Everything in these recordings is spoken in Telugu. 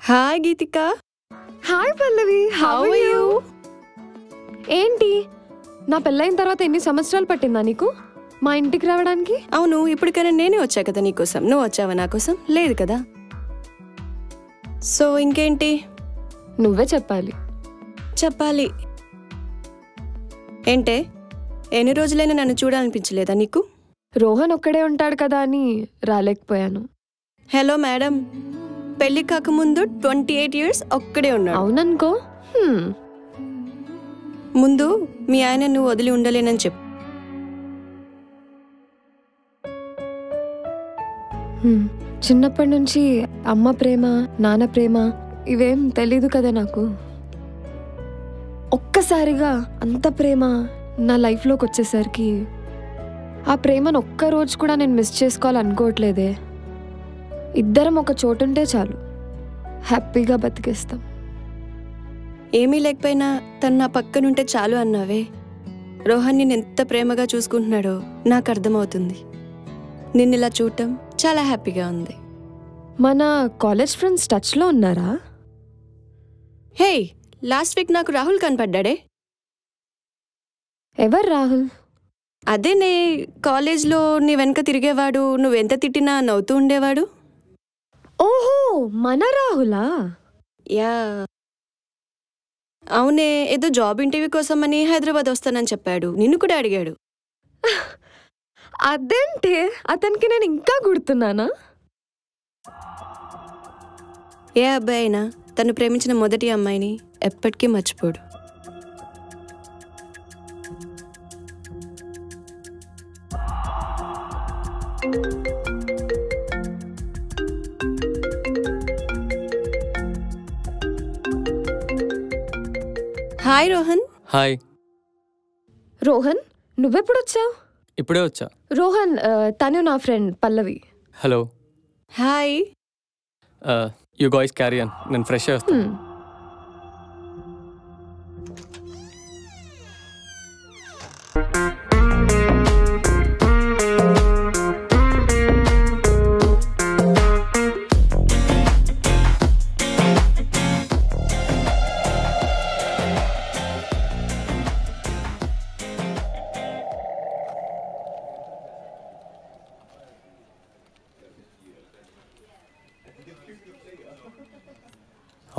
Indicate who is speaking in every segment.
Speaker 1: Hi Geethika.
Speaker 2: Hi Pallavi, how are you? ఏంటి నా పెళ్ళైన తర్వాత ఎన్ని సంవత్సరాలు పట్టిందా నీకు మా ఇంటికి రావడానికి?
Speaker 1: అవును, ఇప్పటికైనా నేనే వచ్చా కదా నీకోసం. నువ్వు వచ్చావా నా కోసం? లేదు కదా. సో ఇంకేంటి?
Speaker 2: నువ్వే చెప్పాలి.
Speaker 1: చెప్పాలి ఏంటే? ఎన్ని రోజులైనా నన్ను చూడాలనిపించలేదా నీకు?
Speaker 2: రోహన్ ఒక్కడే ఉంటాడు కదా అని రాలేకపోయాను.
Speaker 1: హలో మేడం, పెళ్లి కాకముందు 28 years ఒక్కడే ఉన్నాడు.
Speaker 2: అవుననుకో.
Speaker 1: ముందు మీ ఆయన నువ్వు వదిలి ఉండలేనని చెప్పు.
Speaker 2: చిన్నప్పటి నుంచి అమ్మ ప్రేమ, నాన్న ప్రేమ ఇవేం తెలీదు కదా నాకు. ఒక్కసారిగా అంత ప్రేమ నా లైఫ్లోకి వచ్చేసరికి ఆ ప్రేమను ఒక్కరోజు కూడా నేను మిస్ చేసుకోవాలనుకోవట్లేదే. ఇద్దరం ఒక చోటుంటే చాలు, హ్యాపీగా బతికేస్తాం.
Speaker 1: ఏమీ లేకపోయినా తను నా పక్కనుంటే చాలు అన్నావే. రోహన్ నిన్ను ఎంత ప్రేమగా చూసుకుంటున్నాడో నాకు అర్థమవుతుంది. నిన్నిలా చూడటం చాలా హ్యాపీగా ఉంది.
Speaker 2: మన కాలేజ్ ఫ్రెండ్స్ టచ్లో ఉన్నారా?
Speaker 1: హే, లాస్ట్ వీక్ నాకు రాహుల్ కనపడ్డాడే.
Speaker 2: ఎవరు రాహుల్?
Speaker 1: అదే నే కాలేజ్లో నీ వెనక తిరిగేవాడు, నువ్వెంత తిట్టినా నవ్వుతూ ఉండేవాడు.
Speaker 2: ఓహో, మన రాహులా?
Speaker 1: యా అవునే, ఏదో జాబ్ ఇంటర్వ్యూ కోసం అని హైదరాబాద్ వస్తానని చెప్పాడు. నిన్ను కూడా అడిగాడు.
Speaker 2: అదేంటే, అతనికి నేను ఇంకా గుర్తున్నానా?
Speaker 1: ఏ అబ్బాయి అయినా తను ప్రేమించిన మొదటి అమ్మాయిని ఎప్పటికీ మర్చిపోడు. హాయ్ రోహన్.
Speaker 3: హాయ్.
Speaker 2: రోహన్, నువ్వెప్పుడు వచ్చావు?
Speaker 3: ఇప్పుడే వచ్చా.
Speaker 2: రోహన్, తను నా friend Pallavi.
Speaker 3: Hello.
Speaker 1: Hi.
Speaker 3: You guys carry on, నేను ఫ్రెష్ వస్తాను.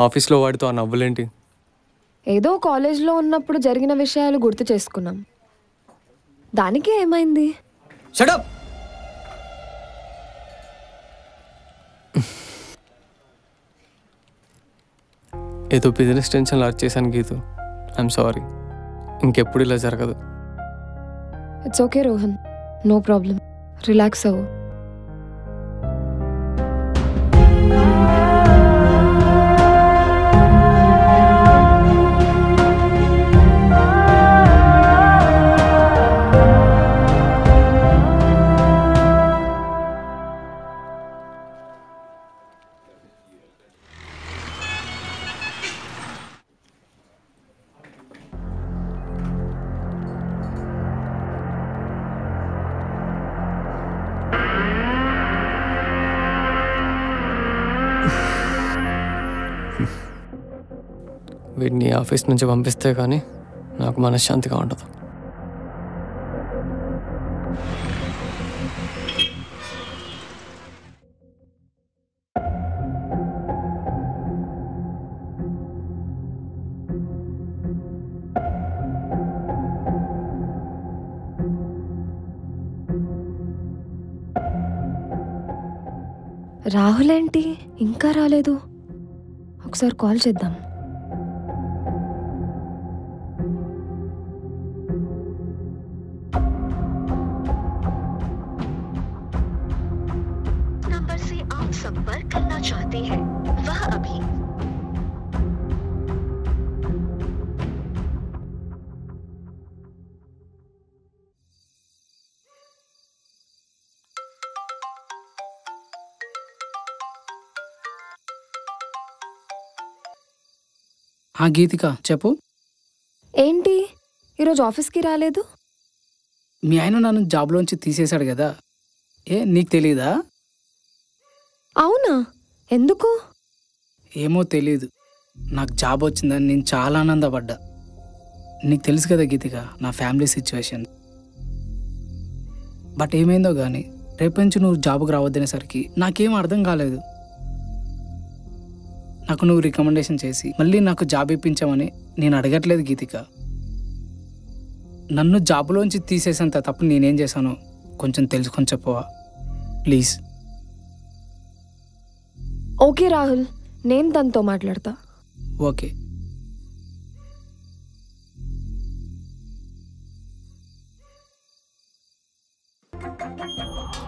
Speaker 3: ఆఫీస్లో వాడితో ఆ నవ్వులేంటి?
Speaker 2: ఏదో కాలేజ్లో ఉన్నప్పుడు జరిగిన విషయాలు గుర్తు చేసుకున్నాం. దానికే ఏమైంది?
Speaker 3: Shut up. ఏదో బిజినెస్ టెన్షన్లో అర్చ్ చేశాను గీతు. I'm sorry. ఇంకెప్పుడు ఇలా జరగదు.
Speaker 2: It's okay Rohan, no problem. Relax అవ్వు.
Speaker 3: వీడిని ఆఫీస్ నుంచి పంపిస్తే కానీ నాకు మనశ్శాంతిగా ఉండదు.
Speaker 2: రాహుల్ ఏంటి ఇంకా రాలేదు? ఒకసారి కాల్ చేద్దాం.
Speaker 4: नंबर से आप संपर्क करना चाहते हैं वह अभी
Speaker 5: గీతిక చెప్పు.
Speaker 2: ఏంటి ఈరోజు ఆఫీస్కి రాలేదు?
Speaker 5: మీ ఆయన నన్ను జాబ్లోంచి తీసేశాడు కదా, నీకు తెలీదా?
Speaker 2: అవునా? ఎందుకు?
Speaker 5: ఏమో తెలీదు, నాకు జాబ్ వచ్చిందని నేను చాలా ఆనందపడ్డా. నీకు తెలుసు కదా గీతిక, నా ఫ్యామిలీ సిచ్యువేషన్. బట్ ఏమైందో కానీ రేపు నుంచి నువ్వు జాబ్కి రావద్దనేసరికి నాకేం అర్థం కాలేదు. నాకు నువ్వు రికమెండేషన్ చేసి మళ్ళీ నాకు జాబ్ ఇప్పించామని నేను అడగట్లేదు గీతిక. నన్ను జాబ్లోంచి తీసేసేంత తప్పు నేనేం చేశానో కొంచెం తెలుసుకొని చెప్పవా ప్లీజ్?
Speaker 2: ఓకే రాహుల్, నేను తనతో మాట్లాడతా.
Speaker 5: ఓకే.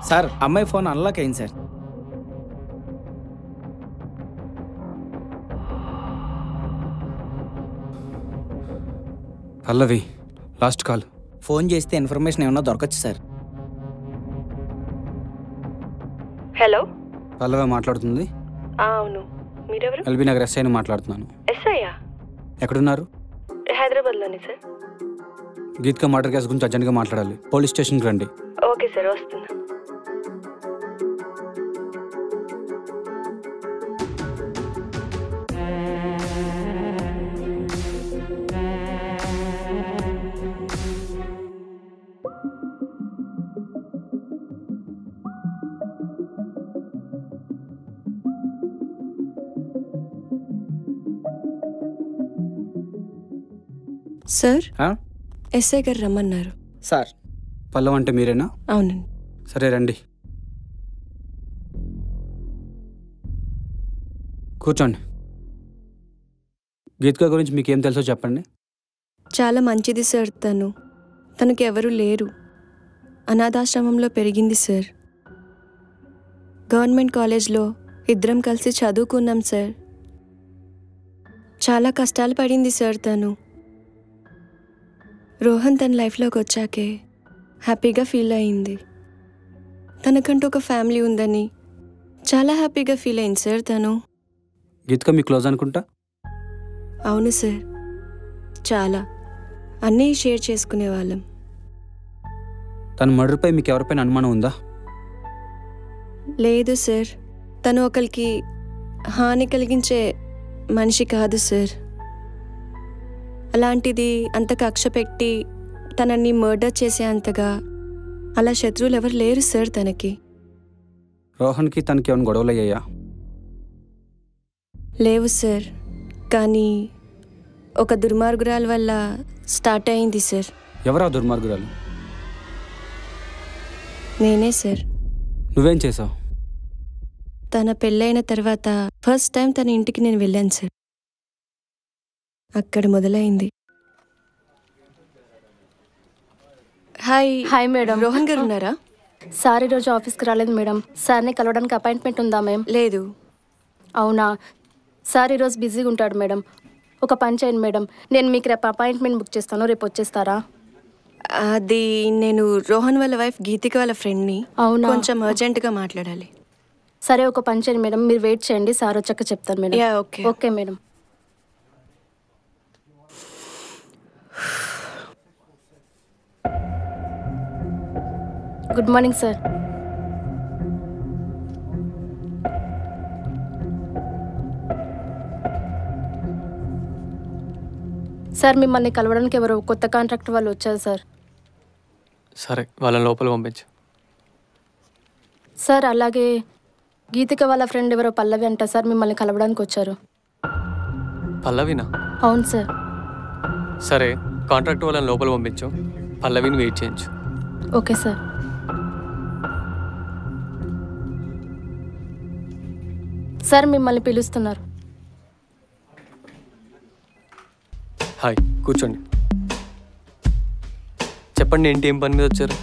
Speaker 6: సార్ అమ్మాయి ఫోన్ అన్లాక్ అయింది సార్.
Speaker 3: పల్లవి లాస్ట్ కాల్.
Speaker 6: ఫోన్ చేస్తే ఇన్ఫర్మేషన్ ఏమన్నా దొరకచ్చు సార్.
Speaker 1: హలో,
Speaker 3: పల్లవి మాట్లాడుతుంది.
Speaker 1: అవును, మీరెవరు?
Speaker 3: ఎల్బీ నగర్ ఎస్ఐని మాట్లాడుతున్నాను.
Speaker 1: ఎస్ఐయా?
Speaker 3: ఎక్కడున్నారు?
Speaker 1: హైదరాబాద్లోని సార్.
Speaker 3: గీత్కా మర్డర్ కేసు గురించి అర్జెంట్గా మాట్లాడాలి. పోలీస్ స్టేషన్కి రండి.
Speaker 1: ఓకే సార్, వస్తున్నా. సార్, ఎస్ఐ గారు రమ్మన్నారు.
Speaker 6: సార్
Speaker 3: పల్లవి అంటే మీరేనా?
Speaker 1: అవునండి.
Speaker 3: సరే రండి, కూర్చోండి. గీత్కా గురించి మీకు ఏం తెలుసో చెప్పండి.
Speaker 1: చాలా మంచిది సార్. తనకి ఎవరూ లేరు. అనాథాశ్రమంలో పెరిగింది సార్. గవర్నమెంట్ కాలేజ్లో ఇద్దరం కలిసి చదువుకున్నాం సార్. చాలా కష్టాలు పడింది సార్ తను. రోహన్ తన లైఫ్లోకి వచ్చాకే హ్యాపీగా ఫీల్ అయింది. తనకంటూ ఒక ఫ్యామిలీ ఉందని చాలా హ్యాపీగా ఫీల్ అయింది సార్ తను.
Speaker 3: గీత్కా మీ క్లోజ్ అనుకుంటా?
Speaker 1: అవును సార్, చాలా. అన్నీ షేర్ చేసుకునేవాళ్ళం.
Speaker 3: తన మర్డర్పై మీకు ఎవరిపైన అనుమానం ఉందా?
Speaker 1: లేదు సార్, తను ఒకరికి హాని కలిగించే మనిషి కాదు సార్. అలాంటిది అంత కక్ష పెట్టి తనని మర్డర్ చేసే అంతగా అలా శత్రువులు ఎవరు లేరు సార్ తనకి.
Speaker 3: రోహన్కి తనకి ఏమైనా గొడవలు అయ్యాయా?
Speaker 1: లేవు సార్, కానీ ఒక దుర్మార్గురాల వల్ల స్టార్ట్ అయింది సార్.
Speaker 3: ఎవరా దుర్మార్గురాలు?
Speaker 1: నేనే సార్.
Speaker 3: నువ్వేం చేసావు?
Speaker 1: తన పెళ్ళైన తర్వాత ఫస్ట్ టైం తన ఇంటికి నేను వెళ్ళాను సార్. అక్కడ మొదలైంది.
Speaker 7: Hi madam.
Speaker 1: రోహన్ గారు ఉన్నారా?
Speaker 7: సార్ ఈరోజు ఆఫీస్కి రాలేదు మేడం. సార్ని కలవడానికి అపాయింట్మెంట్ ఉందా మేం?
Speaker 1: లేదు.
Speaker 7: అవునా? సార్ ఈరోజు బిజీగా ఉంటాడు మేడం. ఒక పని చేయండి మేడం, నేను మీకు రేపు అపాయింట్మెంట్ బుక్ చేస్తాను, రేపు వచ్చేస్తారా?
Speaker 1: అది నేను రోహన్ వాళ్ళ వైఫ్ గీతిక వాళ్ళ ఫ్రెండ్ని.
Speaker 7: అవునా?
Speaker 1: కొంచెం అర్జెంటుగా మాట్లాడాలి.
Speaker 7: సరే, ఒక పని చేయండి మేడం, మీరు వెయిట్ చేయండి, సార్ వచ్చాక చెప్తాను madam.
Speaker 1: Okay.
Speaker 7: Okay madam. Good morning sir. Sir మిమ్మల్ని కలవడానికి ఎవరో కొత్త కాంట్రాక్టర్ వాళ్ళు వచ్చారు సార్.
Speaker 3: సరే, వాళ్ళ లోపల పంపించు.
Speaker 7: సార్ అలాగే గీతిక వాళ్ళ ఫ్రెండ్ ఎవరో పల్లవి అంట సార్, మిమ్మల్ని కలవడానికి వచ్చారు.
Speaker 3: పల్లవినా?
Speaker 7: అవును సార్.
Speaker 3: సరే, కాంట్రాక్ట్ వాళ్ళని లోపల పంపించు, పల్లవిని వెయిట్ చేయించు.
Speaker 7: Okay sir. సార్ మిమ్మల్ని పిలుస్తున్నారు.
Speaker 3: హాయ్, కూర్చోండి. చెప్పండి, ఏంటి, ఏం పని మీద వచ్చారు?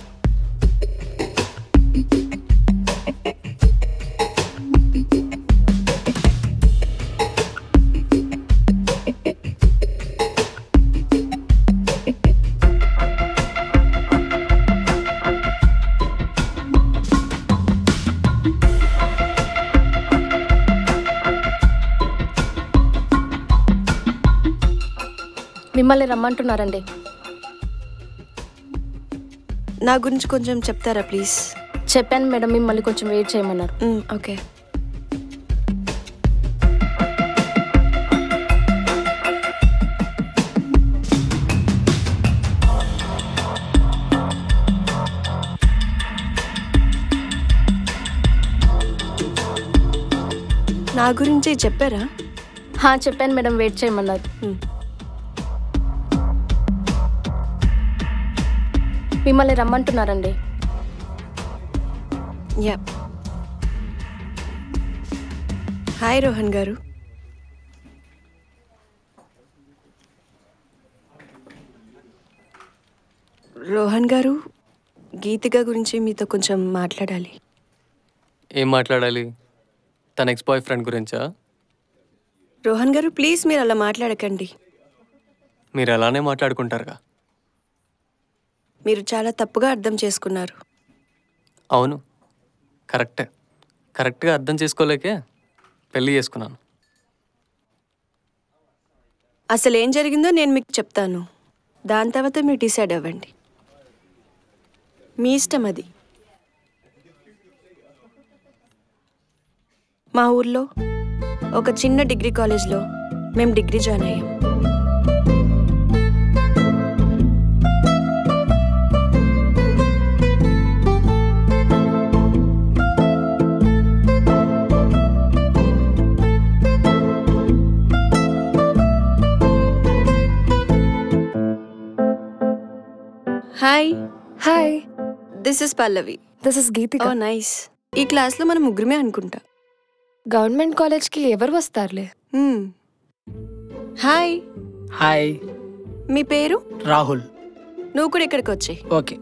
Speaker 7: మిమ్మల్ని రమ్మంటున్నారండి.
Speaker 1: నా గురించి కొంచెం చెప్తారా ప్లీజ్?
Speaker 7: చెప్పాను మేడం, మిమ్మల్ని కొంచెం వెయిట్ చేయమన్నారు.
Speaker 1: ఓకే. ఆ గురించి చెప్పారా?
Speaker 7: చెప్పాను మేడం, వెయిట్ చేయమన్నారు. మిమ్మల్ని రమ్మంటున్నారండి.
Speaker 1: యా. హాయ్ రోహన్ గారు. రోహన్ గారు, గీతిక గురించి మీతో కొంచెం మాట్లాడాలి.
Speaker 3: ఏం మాట్లాడాలి? తన ఎక్స్ బాయ్ ఫ్రెండ్ గురించా?
Speaker 1: రోహన్ గారు ప్లీజ్ మీరు అలా మాట్లాడకండి.
Speaker 3: మీరు అలానే మాట్లాడుకుంటారుగా.
Speaker 1: మీరు చాలా తప్పుగా అర్థం చేసుకున్నారు.
Speaker 3: అవును, కరెక్ట్గా అర్థం చేసుకోలేకే పెళ్ళి చేసుకున్నాను.
Speaker 1: అసలు ఏం జరిగిందో నేను మీకు చెప్తాను, దాని తర్వాత మీరు డిసైడ్ అవ్వండి. మీ ఇష్టం అది. మా ఊర్లో ఒక చిన్న డిగ్రీ కాలేజ్లో మేము డిగ్రీ జాయిన్ అయ్యాం. Hi.
Speaker 2: Hi,
Speaker 1: this is Pallavi.
Speaker 2: This is Geethika.
Speaker 1: Oh nice. ఈ క్లాస్లో మనం ముగ్గురమే అనుకుంటా.
Speaker 2: గవర్నమెంట్ కాలేజ్కి ఎవరు వస్తారులే.
Speaker 1: హాయ్.
Speaker 5: హాయ్.
Speaker 1: మీ పేరు?
Speaker 5: రాహుల్.
Speaker 1: నువ్వు కూడా ఇక్కడికి వచ్చాయి.
Speaker 5: ఓకే.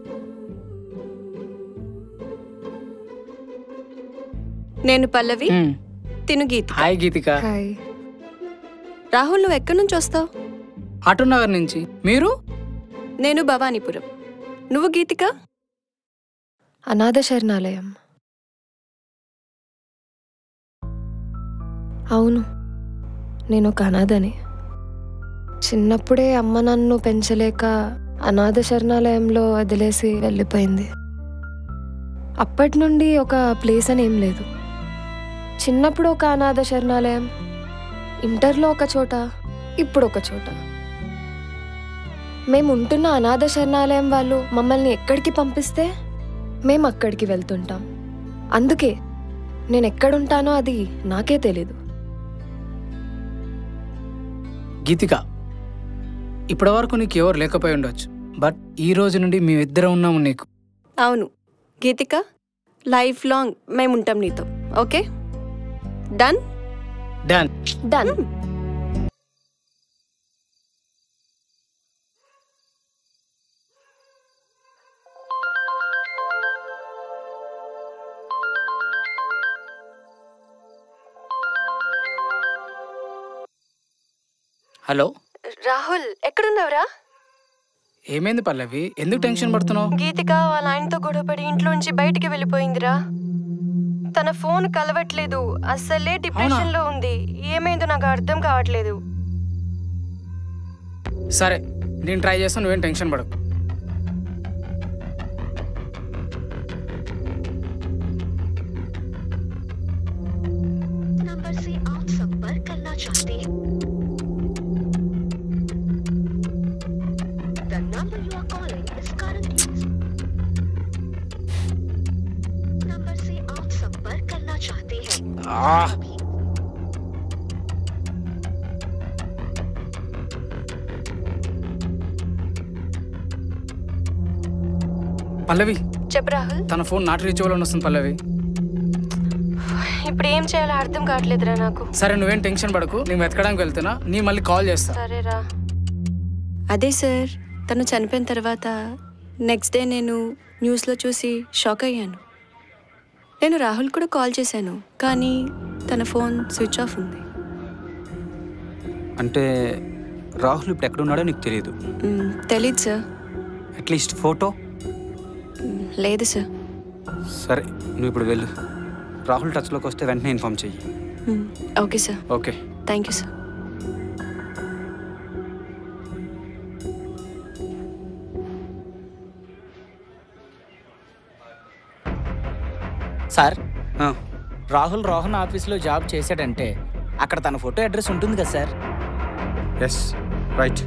Speaker 1: నేను పల్లవి, తిను గీత.
Speaker 5: హాయ్ గీతిక.
Speaker 2: హాయ్.
Speaker 1: రాహుల్, నువ్వు ఎక్కడి నుంచి వస్తావు?
Speaker 5: ఆటోనగర్ నుంచి. మీరు?
Speaker 1: నేను భవానీపురం. నువ్వు గీతిక?
Speaker 2: అనాథ శరణాలయం. అవును, నేను ఒక అనాథని. చిన్నప్పుడే అమ్మ నన్ను పెంచలేక అనాథ శరణాలయంలో వదిలేసి వెళ్ళిపోయింది. అప్పటి నుండి ఒక ప్లేస్ అని ఏం లేదు. చిన్నప్పుడు ఒక అనాథ శరణాలయం, ఇంటర్లో ఒక చోట, ఇప్పుడు ఒక చోట. మేము ఉంటున్న అనాథ శరణాలయం వాళ్ళు మమ్మల్ని ఎక్కడికి పంపిస్తే మేము అక్కడికి వెళ్తుంటాం. అందుకే నేను ఎక్కడుంటానో అది నాకే తెలీదు.
Speaker 5: గీతిక, ఇప్పటి వరకు నీకు ఎవరు లేకపోయి ఉండొచ్చు, బట్ ఈ రోజు నుండి మేమిద్దరం ఉన్నాము నీకు.
Speaker 1: అవును గీతిక, లైఫ్ లాంగ్ మేము ఉంటాం నీతో. Okay, done?
Speaker 5: Done.
Speaker 2: Done.
Speaker 5: Hello
Speaker 1: Rahul, ఎక్కడున్నావురా?
Speaker 5: ఏమైంది పల్లవి? ఎందుకు టెన్షన్ పడుతున్నావు?
Speaker 1: గీతిక వాళ్ళ ఆయనతో గొడవపడి ఇంట్లో నుంచి బయటికి వెళ్ళిపోయిందిరా. తన ఫోన్ కలవట్లేదు, అస్సలే డిప్రెషన్ లో ఉంది. ఏమైందో నాకు అర్థం కావట్లేదు.
Speaker 5: సరే, నేను ట్రై చేస్తాను, నువ్వేం టెన్షన్ పడకు.
Speaker 4: नंबर से आप संपर्क करना चाहते हैं। The number you are calling is currently number से आप संपर्क करना चाहते हैं।
Speaker 5: పల్లవి,
Speaker 1: చెప్పు రాహుల్.
Speaker 5: తన ఫోన్ నాట్ రీచబుల్ అని వస్తుంది పల్లవి.
Speaker 1: ఇప్పుడు ఏం చేయాలో అర్థం కావట్లేదురా నాకు.
Speaker 5: సరే, నువ్వేం టెన్షన్ పడకు, నేను వెతకడానికి వెళ్తున్నా, నీ మళ్ళీ కాల్ చేస్తా.
Speaker 1: సరేరా. అదే సార్, తను చనిపోయిన తర్వాత నెక్స్ట్ డే నేను న్యూస్లో చూసి షాక్ అయ్యాను. నేను రాహుల్ కూడా కాల్ చేశాను, కానీ తన ఫోన్ స్విచ్ ఆఫ్ ఉంది.
Speaker 8: అంటే రాహుల్ ఇప్పుడు ఎక్కడున్నాడో నీకు తెలియదు?
Speaker 1: తెలీదు సార్.
Speaker 8: At least photo?
Speaker 1: లేదు సార్.
Speaker 8: సరే, నువ్వు ఇప్పుడు వెళ్ళు. రాహుల్ టచ్లోకి వస్తే వెంటనే ఇన్ఫామ్ చెయ్యి.
Speaker 1: Okay sir.
Speaker 8: Okay,
Speaker 1: thank you sir.
Speaker 6: Sir, Rahul Rohan ఆఫీస్లో జాబ్ చేశాడంటే అక్కడ తన ఫోటో అడ్రస్ ఉంటుంది కదా సార్?
Speaker 8: Yes, right.